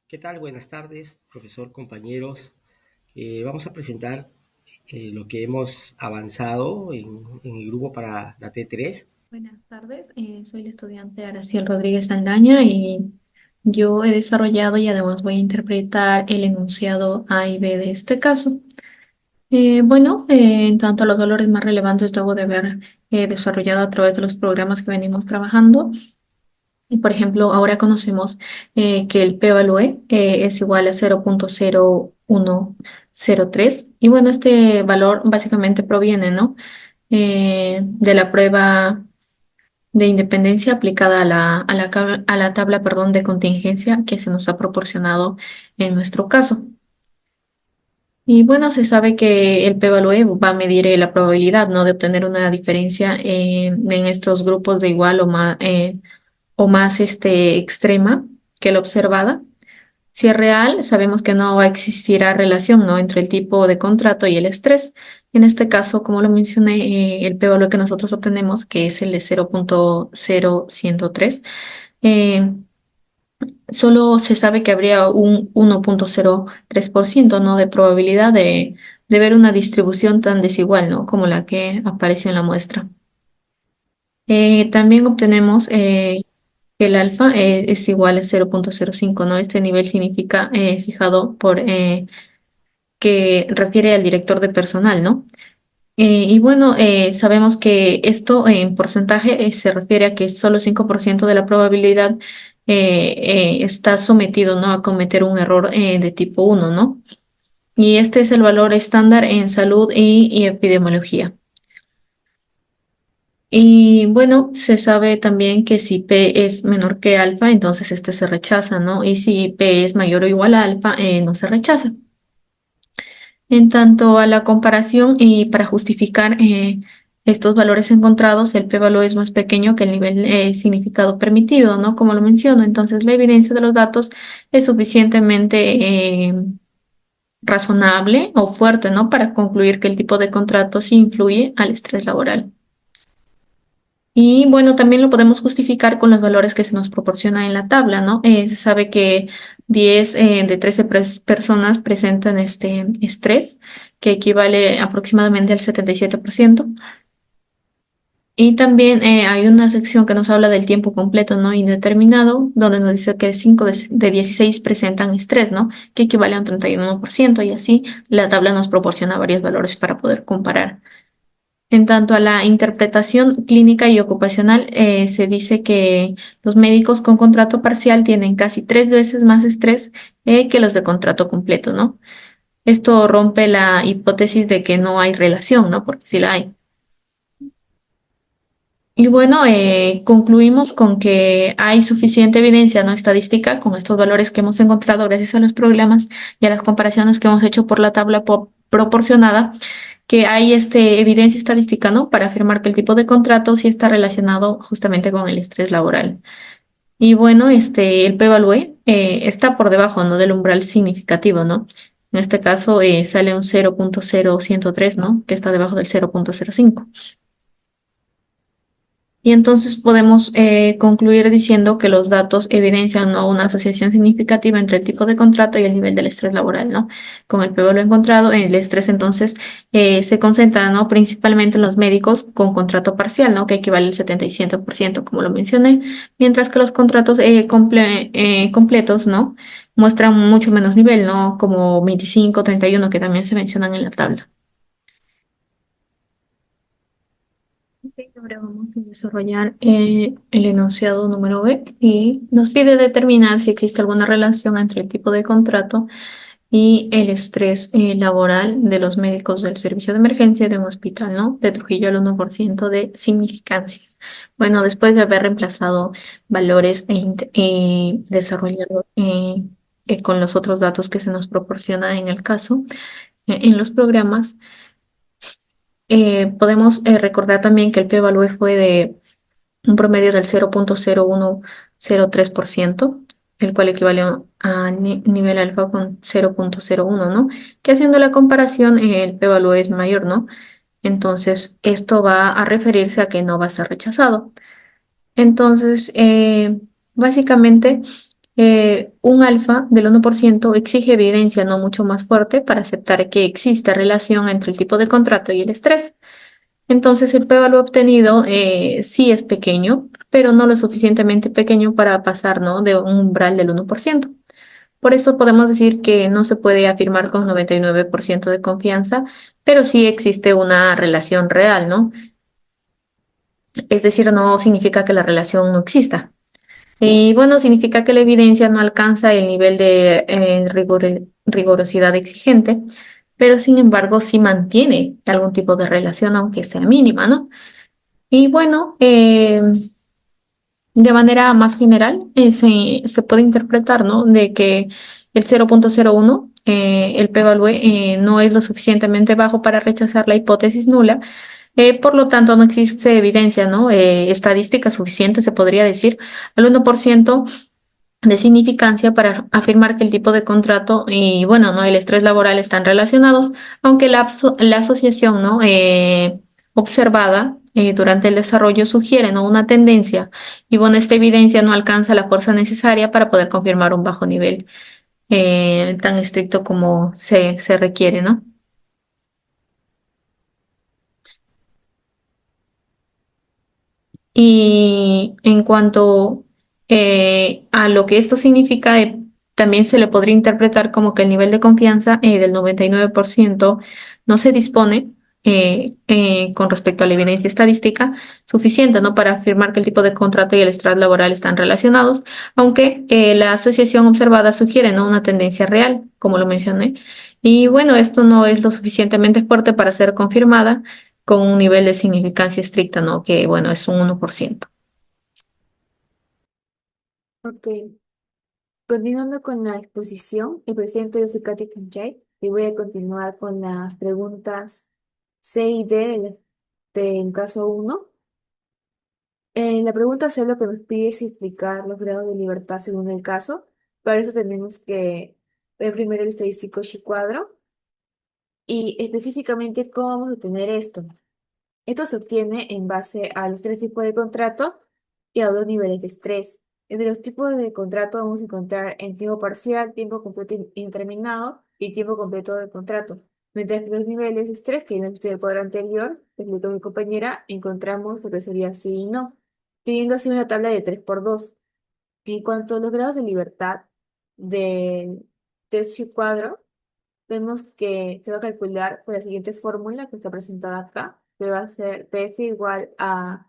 ¿Qué tal? Buenas tardes, profesor, compañeros. Vamos a presentar lo que hemos avanzado en el grupo para la T3. Buenas tardes, soy la estudiante Araciel Rodríguez Aldaña y yo he desarrollado y además voy a interpretar el enunciado A y B de este caso. En tanto a los valores más relevantes luego de haber desarrollado a través de los programas que venimos trabajando, y por ejemplo, ahora conocemos que el p-value es igual a 0.0103 y bueno, este valor básicamente proviene, ¿no? De la prueba de independencia aplicada a la tabla, perdón, de contingencia que se nos ha proporcionado en nuestro caso. Y bueno, se sabe que el p-value va a medir la probabilidad, ¿no? De obtener una diferencia en estos grupos de igual o más extrema que la observada. Si es real, sabemos que no va a existir relación, ¿no? Entre el tipo de contrato y el estrés. En este caso, como lo mencioné, el p-value que nosotros obtenemos, que es el de 0.0103, eh, solo se sabe que habría un 1.03%, ¿no? De probabilidad de ver una distribución tan desigual, ¿no? Como la que apareció en la muestra. También obtenemos que el alfa es igual a 0.05, ¿no? Este nivel significa fijado por que refiere al director de personal, ¿no? Y bueno, sabemos que esto en porcentaje se refiere a que solo 5% de la probabilidad está sometido, ¿no? A cometer un error de tipo 1, ¿no? Y este es el valor estándar en salud y epidemiología. Y bueno, se sabe también que si P es menor que alfa, entonces este se rechaza, ¿no? Y si P es mayor o igual a alfa, no se rechaza. En tanto a la comparación y para justificar estos valores encontrados, el p-valor es más pequeño que el nivel significado permitido, ¿no? Como lo menciono, entonces la evidencia de los datos es suficientemente razonable o fuerte, ¿no? Para concluir que el tipo de contrato sí influye al estrés laboral. Y bueno, también lo podemos justificar con los valores que se nos proporciona en la tabla, ¿no? Se sabe que 10 de 13 personas presentan este estrés, que equivale aproximadamente al 77%. Y también hay una sección que nos habla del tiempo completo, ¿no? Indeterminado, donde nos dice que 5 de 16 presentan estrés, ¿no? Que equivale a un 31%, y así la tabla nos proporciona varios valores para poder comparar. En tanto a la interpretación clínica y ocupacional, se dice que los médicos con contrato parcial tienen casi 3 veces más estrés que los de contrato completo, ¿no? Esto rompe la hipótesis de que no hay relación, ¿no? Porque sí la hay. Y bueno, concluimos con que hay suficiente evidencia no estadística con estos valores que hemos encontrado gracias a los programas y a las comparaciones que hemos hecho por la tabla proporcionada, que hay evidencia estadística, ¿no? Para afirmar que el tipo de contrato sí está relacionado justamente con el estrés laboral. Y bueno, el p-value está por debajo, ¿no? Del umbral significativo, ¿no? En este caso sale un 0.0103, ¿no? Que está debajo del 0.05. Y entonces podemos concluir diciendo que los datos evidencian, ¿no? Una asociación significativa entre el tipo de contrato y el nivel del estrés laboral, ¿no? Con el p-value encontrado, el estrés entonces se concentra, ¿no? Principalmente en los médicos con contrato parcial, ¿no? Que equivale al 77%, como lo mencioné, mientras que los contratos completos, ¿no? Muestran mucho menos nivel, ¿no? Como 25, 31, que también se mencionan en la tabla. Ok, ahora vamos a desarrollar el enunciado número B y nos pide determinar si existe alguna relación entre el tipo de contrato y el estrés laboral de los médicos del servicio de emergencia de un hospital, ¿no? De Trujillo al 1% de significancia. Bueno, después de haber reemplazado valores e desarrollado con los otros datos que se nos proporciona en el caso, en los programas, podemos recordar también que el p-value fue de un promedio del 0.0103%, el cual equivale a nivel alfa con 0.01, ¿no? Que haciendo la comparación, el p-value es mayor, ¿no? Entonces, esto va a referirse a que no va a ser rechazado. Entonces, básicamente, Un alfa del 1% exige evidencia no mucho más fuerte para aceptar que existe relación entre el tipo de contrato y el estrés. Entonces, el p-valor obtenido sí es pequeño, pero no lo suficientemente pequeño para pasar, ¿no?, de un umbral del 1%. Por eso podemos decir que no se puede afirmar con 99% de confianza, pero sí existe una relación real, ¿no? Es decir, no significa que la relación no exista. Y bueno, significa que la evidencia no alcanza el nivel de rigurosidad exigente, pero sin embargo sí mantiene algún tipo de relación, aunque sea mínima, ¿no? Y bueno, de manera más general, se puede interpretar, ¿no?, de que el 0.01, el p-value, no es lo suficientemente bajo para rechazar la hipótesis nula. Por lo tanto, no existe evidencia, ¿no?, estadística suficiente, se podría decir, al 1% de significancia para afirmar que el tipo de contrato y, bueno, no, el estrés laboral están relacionados, aunque la asociación, ¿no?, observada durante el desarrollo sugiere, ¿no?, una tendencia, y bueno, esta evidencia no alcanza la fuerza necesaria para poder confirmar un bajo nivel tan estricto como se requiere, ¿no? Y en cuanto a lo que esto significa, también se le podría interpretar como que el nivel de confianza del 99% no se dispone con respecto a la evidencia estadística suficiente, ¿no?, para afirmar que el tipo de contrato y el estrés laboral están relacionados, aunque la asociación observada sugiere, ¿no?, una tendencia real, como lo mencioné. Y bueno, esto no es lo suficientemente fuerte para ser confirmada con un nivel de significancia estricta, ¿no?, que bueno, es un 1%. Ok, continuando con la exposición, me presento, yo soy Katy Kanchay y voy a continuar con las preguntas C y D del caso uno. En la pregunta C lo que nos pide es explicar los grados de libertad según el caso. Para eso tenemos que ver primero el estadístico Chi-cuadro y específicamente cómo vamos a obtener esto. Esto se obtiene en base a los tres tipos de contrato y a dos niveles de estrés. Entre los tipos de contrato vamos a encontrar en tiempo parcial, tiempo completo indeterminado y tiempo completo del contrato. Mientras que los niveles de estrés, que vimos el cuadro anterior, que explicó mi compañera, encontramos lo que sería sí y no, teniendo así una tabla de 3 por 2. En cuanto a los grados de libertad del test cuadro, vemos que se va a calcular con la siguiente fórmula que está presentada acá, que va a ser PF igual a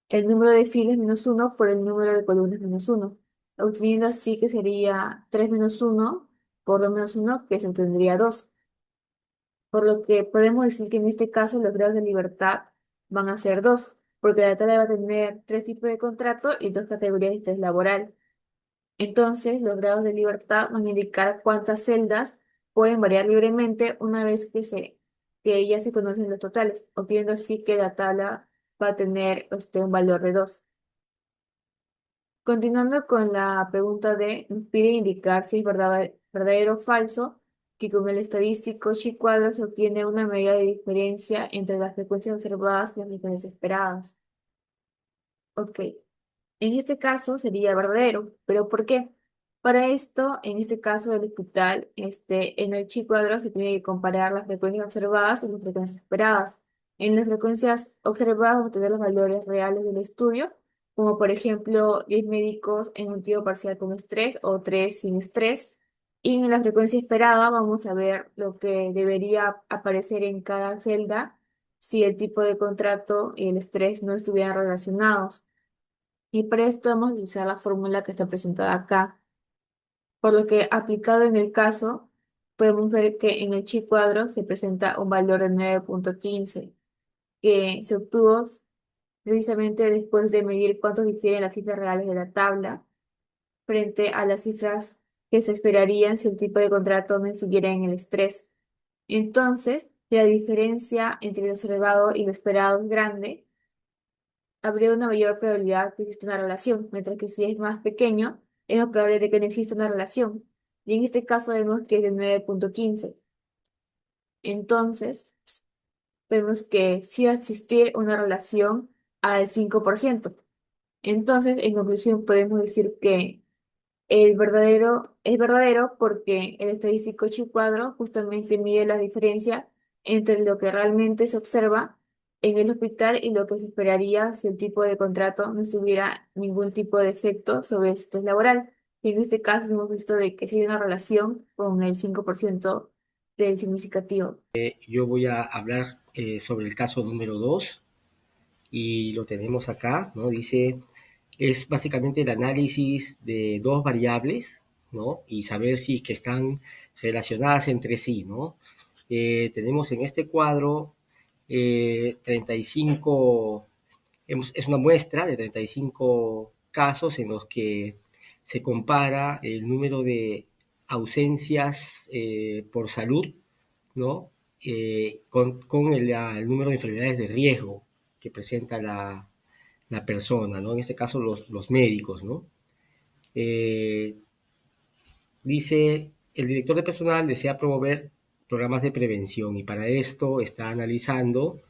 el número de filas menos uno por el número de columnas menos uno, obteniendo así que sería 3 menos uno por 2 menos uno, que se obtendría 2. Por lo que podemos decir que en este caso los grados de libertad van a ser 2, porque la tabla va a tener tres tipos de contrato y dos categorías de estrés laboral. Entonces, los grados de libertad van a indicar cuántas celdas pueden variar libremente una vez que ya se conocen los totales, obteniendo así que la tabla va a tener un valor de 2. Continuando con la pregunta D, nos pide indicar si es verdadero o falso que con el estadístico chi-cuadro se obtiene una medida de diferencia entre las frecuencias observadas y las frecuencias esperadas. Ok. En este caso sería verdadero, pero ¿por qué? Para esto, en este caso del hospital, en el chi-cuadro se tiene que comparar las frecuencias observadas y las frecuencias esperadas. En las frecuencias observadas vamos a tener los valores reales del estudio, como por ejemplo 10 médicos en un tiempo parcial con estrés o 3 sin estrés. Y en la frecuencia esperada vamos a ver lo que debería aparecer en cada celda si el tipo de contrato y el estrés no estuvieran relacionados. Y para esto vamos a utilizar la fórmula que está presentada acá. Por lo que aplicado en el caso, podemos ver que en el chi cuadro se presenta un valor de 9.15 que se obtuvo precisamente después de medir cuánto difieren las cifras reales de la tabla frente a las cifras que se esperarían si el tipo de contrato no influyera en el estrés. Entonces, si la diferencia entre lo observado y lo esperado es grande, habría una mayor probabilidad que exista una relación, mientras que si es más pequeño, es más probable de que no exista una relación. Y en este caso vemos que es de 9.15. Entonces, vemos que sí va a existir una relación al 5%. Entonces, en conclusión, podemos decir que es verdadero porque el estadístico Chi-cuadro justamente mide la diferencia entre lo que realmente se observa en el hospital y lo que se esperaría si el tipo de contrato no tuviera ningún tipo de efecto sobre el estrés laboral. Y en este caso hemos visto de que sí hay una relación con el 5% del significativo. Yo voy a hablar sobre el caso número 2 y lo tenemos acá, ¿no? Dice, es básicamente el análisis de dos variables, ¿no? Y saber si que están relacionadas entre sí, ¿no? Tenemos en este cuadro 35, es una muestra de 35 casos en los que se compara el número de ausencias por salud, ¿no? Con el número de enfermedades de riesgo que presenta la persona, ¿no? En este caso los médicos, ¿no? Eh, Dice, el director de personal desea promover programas de prevención y para esto está analizando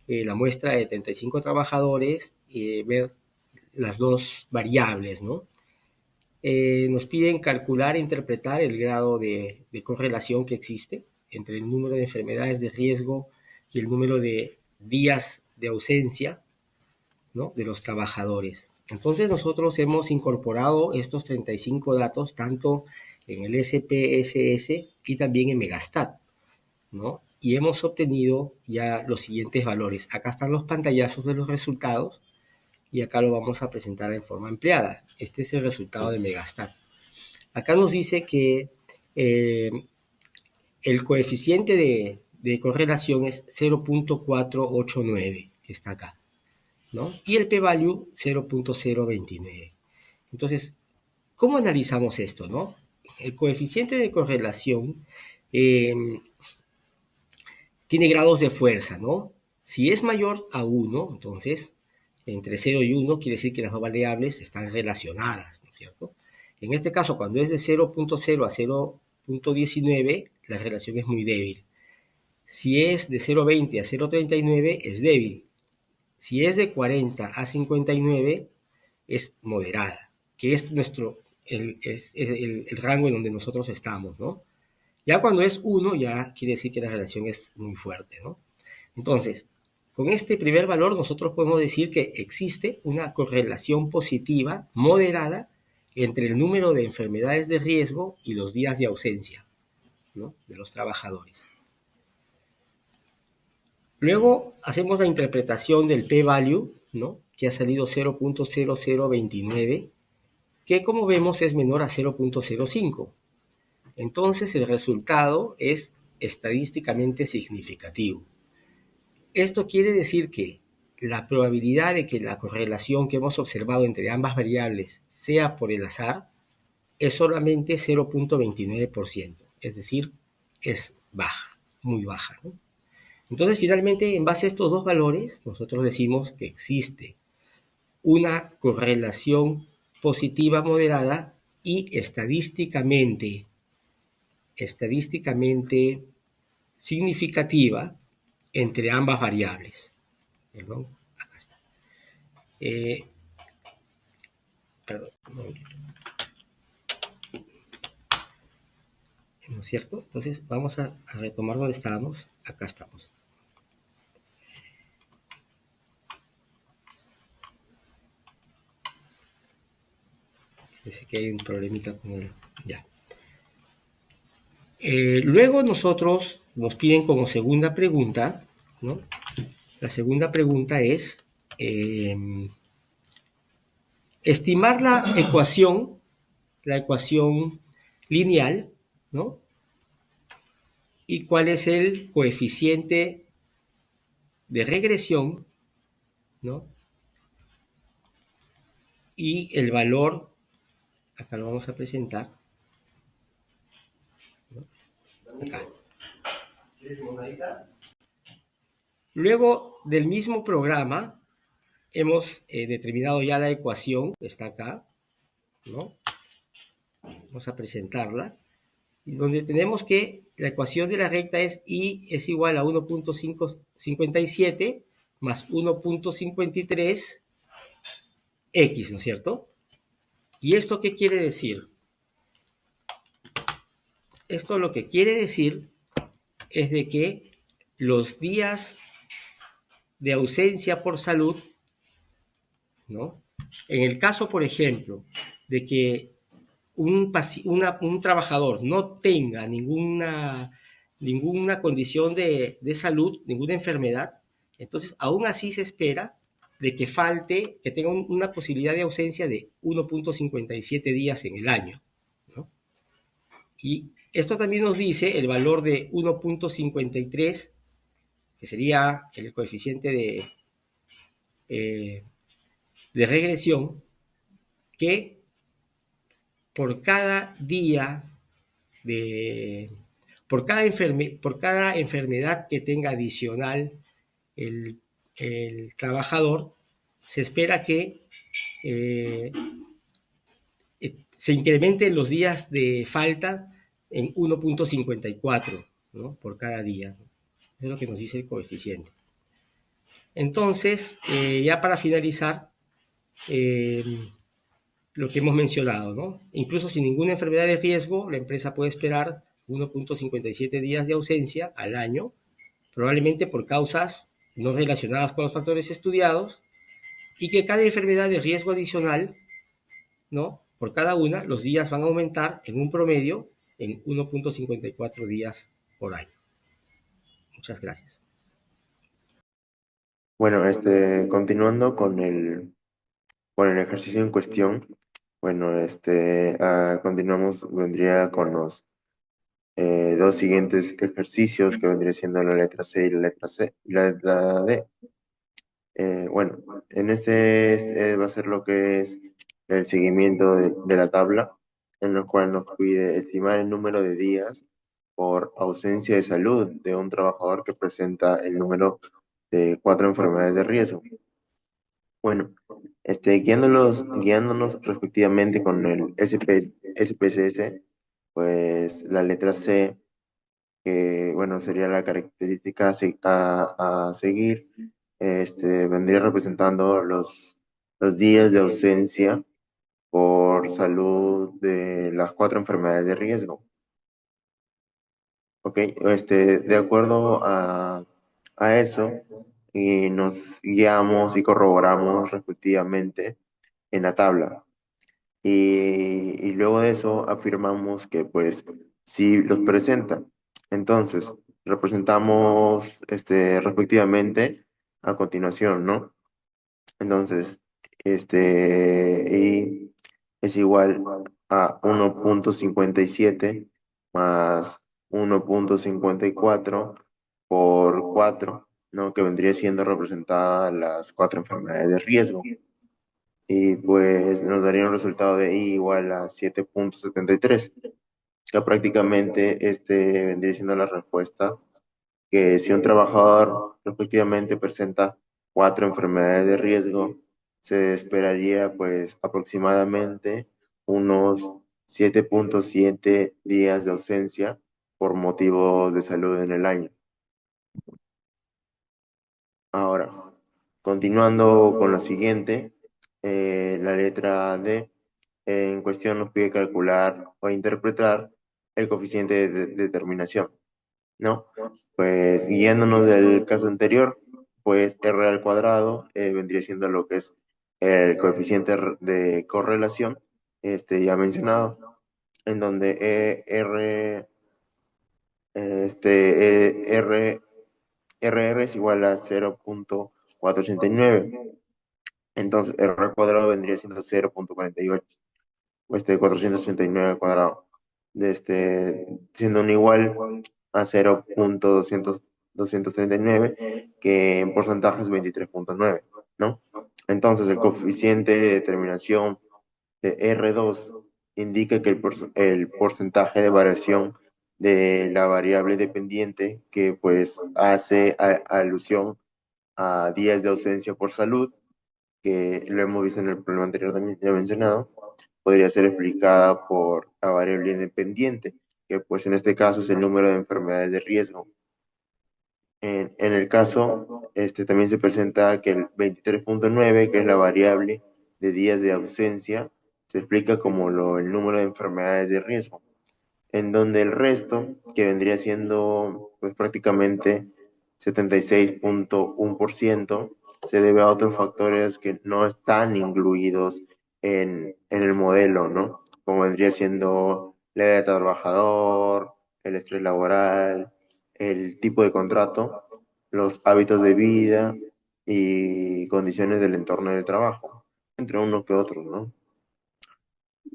la muestra de 35 trabajadores y ver las dos variables, ¿no? Nos piden calcular e interpretar el grado de correlación que existe entre el número de enfermedades de riesgo y el número de días de ausencia, ¿no? De los trabajadores. Entonces nosotros hemos incorporado estos 35 datos tanto en el SPSS y también en Megastat, ¿no? Y hemos obtenido ya los siguientes valores. Acá están los pantallazos de los resultados y acá lo vamos a presentar en forma ampliada. Este es el resultado de Megastat. Acá nos dice que eh, el coeficiente de correlación es 0.489, que está acá, ¿no? Y el p-value 0.029. Entonces, ¿cómo analizamos esto, no? El coeficiente de correlación eh, tiene grados de fuerza, ¿no? Si es mayor a 1, entonces entre 0 y 1 quiere decir que las dos variables están relacionadas, ¿no es cierto? En este caso, cuando es de 0.0 a 0.19, la relación es muy débil. Si es de 0.20 a 0.39, es débil. Si es de 40 a 59, es moderada, que es el rango en donde nosotros estamos, ¿no? Ya cuando es 1, ya quiere decir que la relación es muy fuerte, ¿no? Entonces, con este primer valor nosotros podemos decir que existe una correlación positiva moderada entre el número de enfermedades de riesgo y los días de ausencia, ¿no? De los trabajadores. Luego hacemos la interpretación del p-value, ¿no? Que ha salido 0.0029, que como vemos es menor a 0.05. Entonces el resultado es estadísticamente significativo. Esto quiere decir que la probabilidad de que la correlación que hemos observado entre ambas variables sea por el azar es solamente 0.29%, es decir, es baja, muy baja, ¿no? Entonces, finalmente, en base a estos dos valores, nosotros decimos que existe una correlación positiva moderada y estadísticamente significativa entre ambas variables. Perdón, acá está. Perdón, ¿no es cierto? Entonces, vamos a retomar donde estábamos. Acá estamos. Parece que hay un problemita con el... Ya. Luego nosotros nos piden como segunda pregunta, ¿no? La segunda pregunta es estimar la ecuación lineal, ¿no? Y cuál es el coeficiente de regresión, ¿no? Y el valor, acá lo vamos a presentar, ¿no? Acá. Luego del mismo programa, hemos determinado ya la ecuación, está acá, ¿no? Vamos a presentarla, y donde tenemos que la ecuación de la recta es y es igual a 1.557 más 1.53 x, ¿no es cierto? ¿Y esto qué quiere decir? Esto lo que quiere decir es de que los días de ausencia por salud, ¿no? En el caso, por ejemplo, de que un trabajador no tenga ninguna condición de salud, ninguna enfermedad, entonces aún así se espera de que falte, que tenga una posibilidad de ausencia de 1.57 días en el año, ¿no? Y esto también nos dice el valor de 1.53, que sería el coeficiente eh, de regresión, que por cada día de, por cada enfermedad que tenga adicional el, el trabajador, se espera que eh, se incrementen los días de falta en 1.54, ¿no? Por cada día. Eso es lo que nos dice el coeficiente. Entonces, ya para finalizar, eh, lo que hemos mencionado, ¿no? Incluso sin ninguna enfermedad de riesgo, la empresa puede esperar 1.57 días de ausencia al año, probablemente por causas no relacionadas con los factores estudiados, y que cada enfermedad de riesgo adicional, ¿no? Por cada una, los días van a aumentar en un promedio en 1.54 días por año. Muchas gracias. Bueno, continuando con el ejercicio en cuestión, bueno, continuamos, vendría con los dos siguientes ejercicios, que vendría siendo la letra C y la letra C y la letra D. Bueno, en va a ser lo que es el seguimiento de la tabla, en el cual nos pide estimar el número de días por ausencia de salud de un trabajador que presenta el número de 4 enfermedades de riesgo. Bueno, guiándonos respectivamente con el SPSS, pues la letra C, que bueno, sería la característica a seguir, vendría representando los días de ausencia por salud de las 4 enfermedades de riesgo. Ok, de acuerdo a eso, y nos guiamos y corroboramos respectivamente en la tabla. Y luego de eso afirmamos que pues sí los presenta. Entonces, representamos respectivamente a continuación, ¿no? Entonces, y es igual a 1.57 más 1.54 por 4, ¿no? Que vendría siendo representada las 4 enfermedades de riesgo. Y pues nos daría un resultado de I igual a 7.73, que prácticamente vendría siendo la respuesta, que si un trabajador respectivamente presenta 4 enfermedades de riesgo, se esperaría pues aproximadamente unos 7.7 días de ausencia por motivos de salud en el año. Ahora, continuando con lo siguiente, la letra D en cuestión nos pide calcular o interpretar el coeficiente de determinación, ¿no? Pues guiándonos del caso anterior, pues R al cuadrado vendría siendo lo que es el coeficiente de correlación, ya mencionado, en donde RR es igual a 0.489. Entonces, R al cuadrado vendría siendo 0.48, 489 al cuadrado, siendo un igual a 0.239, que en porcentaje es 23.9, ¿no? Entonces, el coeficiente de determinación de R2 indica que el porcentaje de variación de la variable dependiente, que pues hace alusión a días de ausencia por salud, que lo hemos visto en el problema anterior también ya mencionado, podría ser explicada por la variable independiente, que pues en este caso es el número de enfermedades de riesgo. En el caso, también se presenta que el 23.9, que es la variable de días de ausencia, se explica como el número de enfermedades de riesgo. en donde el resto, que vendría siendo pues prácticamente 76.1%, se debe a otros factores que no están incluidos en el modelo, ¿no? Como vendría siendo la edad del trabajador, el estrés laboral, el tipo de contrato, los hábitos de vida y condiciones del entorno del trabajo, entre unos que otros, ¿no?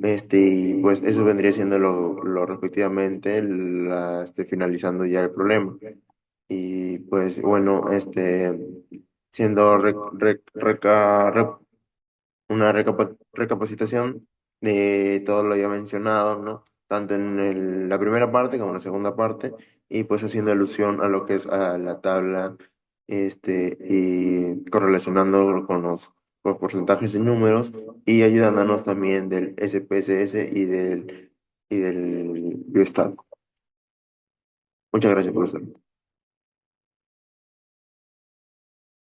Y pues eso vendría siendo lo respectivamente, finalizando ya el problema. Y pues bueno, siendo una recapacitación de todo lo ya mencionado, ¿no? Tanto en la primera parte como en la segunda parte, y pues haciendo alusión a lo que es a la tabla, y correlacionando con los porcentajes y números, y ayudándonos también del SPSS y del Biostat. Muchas gracias, profesor.